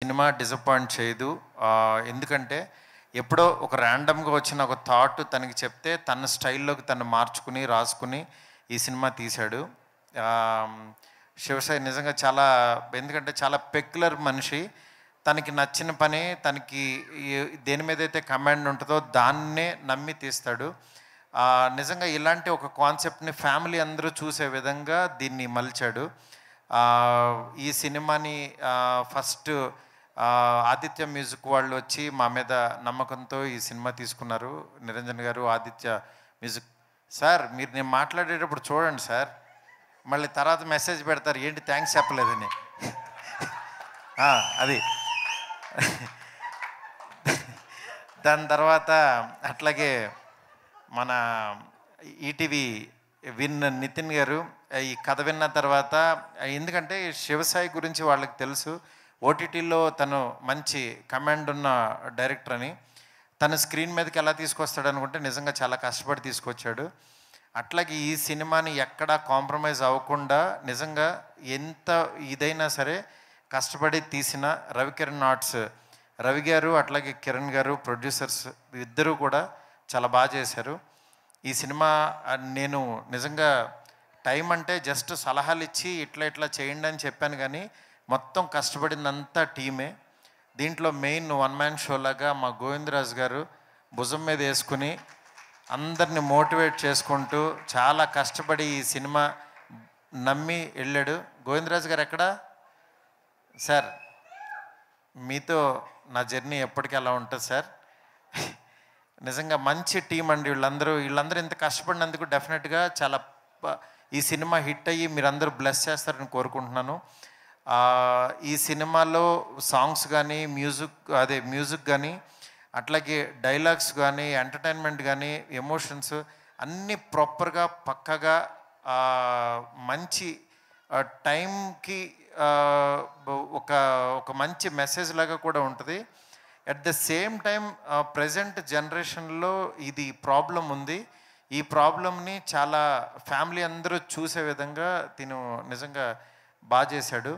Cinema disappoint చేయదు. ఎందుకంటే ఎప్పుడో ఒక ర్యాండమ్గా వచ్చిన ఒక థాట్ తనకి చెప్తే తన స్టైల్లోకి తను మార్చుకుని రాసుకుని ఈ సినిమా తీశాడు. శివసాయి నిజంగా చాలా, ఎందుకంటే చాలా పెక్యులర్ మనిషి. తనకి నచ్చిన పని, తనకి దేని మీద అయితే కమాండ్ ఉంటుందో దాన్నే నమ్మి తీస్తాడు. నిజంగా ఇలాంటి ఒక కాన్సెప్ట్ని ఫ్యామిలీ అందరూ చూసే విధంగా దీన్ని మలిచాడు. ఈ సినిమాని ఫస్ట్ ఆదిత్య మ్యూజిక్ వాళ్ళు వచ్చి మా మీద నమ్మకంతో ఈ సినిమా తీసుకున్నారు. నిరంజన్ గారు, ఆదిత్య మ్యూజిక్. సార్ మీరు నేను మాట్లాడేటప్పుడు చూడండి సార్, మళ్ళీ తర్వాత మెసేజ్ పెడతారు ఏంటి థ్యాంక్స్ చెప్పలేదని. అది దాని తర్వాత అట్లాగే మన ఈటీవీ నితిన్ గారు ఈ కథ విన్న తర్వాత, ఎందుకంటే శివసాయి గురించి వాళ్ళకి తెలుసు, ఓటీటీలో తను మంచి కమాండ్ ఉన్న డైరెక్టర్ అని. తన స్క్రీన్ మీదకి ఎలా తీసుకొస్తాడు అనుకుంటే నిజంగా చాలా కష్టపడి తీసుకొచ్చాడు. అట్లాగే ఈ సినిమాని ఎక్కడా కాంప్రమైజ్ అవ్వకుండా నిజంగా ఎంత ఇదైనా సరే కష్టపడి తీసిన రవికిరణ్ ఆర్ట్స్ రవి గారు, అట్లాగే కిరణ్ గారు ప్రొడ్యూసర్స్ ఇద్దరూ కూడా చాలా బాగా చేశారు. ఈ సినిమా నేను నిజంగా టైం అంటే జస్ట్ సలహాలు ఇచ్చి ఇట్లా చేయండి అని చెప్పాను, కానీ మొత్తం కష్టపడిందంతా టీమే. దీంట్లో మెయిన్ వన్ మ్యాన్ షో లాగా మా గోవిందరాజు గారు భుజం మీద వేసుకుని అందరిని మోటివేట్ చేసుకుంటూ చాలా కష్టపడి ఈ సినిమా నమ్మి వెళ్ళాడు. గోవిందరాజు గారు ఎక్కడా సార్? మీతో నా జర్నీ ఎప్పటికీ అలా ఉంటుంది సార్. నిజంగా మంచి టీం అండి వీళ్ళందరూ ఇంత కష్టపడినందుకు డెఫినెట్గా చాలా ఈ సినిమా హిట్ అయ్యి మీరందరూ బ్లెస్ చేస్తారని కోరుకుంటున్నాను. ఈ సినిమాలో సాంగ్స్ కానీ మ్యూజిక్ కానీ అట్లాగే డైలాగ్స్ కానీ ఎంటర్టైన్మెంట్ కానీ ఎమోషన్స్ అన్నీ ప్రాపర్గా పక్కగా మంచి టైంకి ఒక మంచి మెసేజ్ లాగా కూడా ఉంటుంది. At the same time present జనరేషన్లో ఇది ప్రాబ్లం ఉంది. ఈ ప్రాబ్లమ్ని చాలా ఫ్యామిలీ అందరూ చూసే విధంగా తిను నిజంగా బాగా చేశాడు.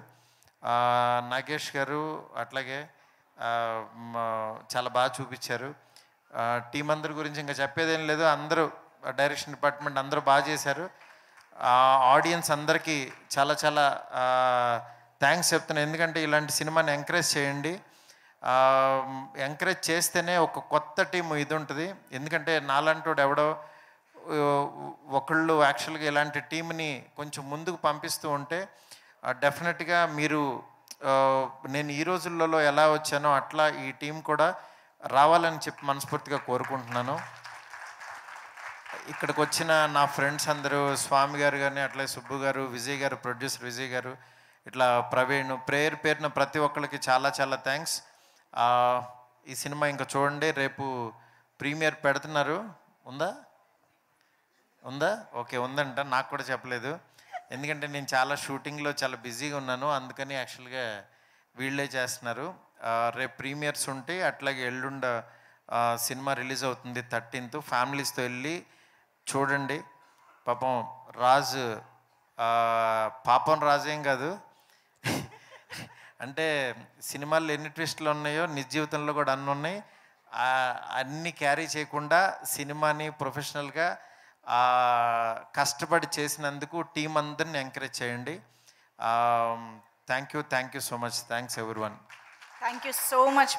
నాగేష్ గారు అట్లాగే చాలా బాగా చూపించారు. టీం అందరి గురించి ఇంకా చెప్పేదేం లేదు, అందరూ డైరెక్షన్ డిపార్ట్మెంట్ అందరూ బాగా చేశారు. ఆడియన్స్ అందరికీ చాలా చాలా థ్యాంక్స్ చెప్తున్నాను. ఎందుకంటే ఇలాంటి సినిమాని ఎంకరేజ్ చేయండి. ఎంకరేజ్ చేస్తేనే ఒక కొత్త టీం ఇది ఉంటుంది. ఎందుకంటే నాలంటోడు ఎవడో ఒకళ్ళు యాక్చువల్గా ఇలాంటి టీంని కొంచెం ముందుకు పంపిస్తూ ఉంటే డెఫినెట్గా మీరు నేను ఈ రోజులలో ఎలా వచ్చానో అట్లా ఈ టీం కూడా రావాలని చెప్పి మనస్ఫూర్తిగా కోరుకుంటున్నాను. ఇక్కడికి వచ్చిన నా ఫ్రెండ్స్ అందరూ, స్వామి గారు కానీ, అట్లాగే సుబ్బు గారు, విజయ్ గారు, ప్రొడ్యూసర్ విజయ్ గారు, ఇట్లా ప్రవీణ్, పేరున ప్రతి ఒక్కరికి చాలా చాలా థ్యాంక్స్. ఈ సినిమా ఇంకా చూడండి, రేపు ప్రీమియర్ పెడుతున్నారు. ఉందా? ఓకే, ఉందంట. నాకు కూడా చెప్పలేదు, ఎందుకంటే నేను చాలా షూటింగ్లో చాలా బిజీగా ఉన్నాను, అందుకని యాక్చువల్గా వీళ్ళే చేస్తున్నారు. రేపు ప్రీమియర్స్ ఉంటే అట్లాగే ఎల్లుండ సినిమా రిలీజ్ అవుతుంది 13th. ఫ్యామిలీస్తో వెళ్ళి చూడండి. పాపం రాజు పాపం రాజేం కాదు, అంటే సినిమాల్లో ఎన్ని ట్విస్టులు ఉన్నాయో నిజ జీవితంలో కూడా అన్నీ ఉన్నాయి. అన్నీ క్యారీ చేయకుండా సినిమాని ప్రొఫెషనల్గా కష్టపడి చేసినందుకు టీం అందరిని ఎంకరేజ్ చేయండి. Thank you so much. Thanks everyone. Thank you so much.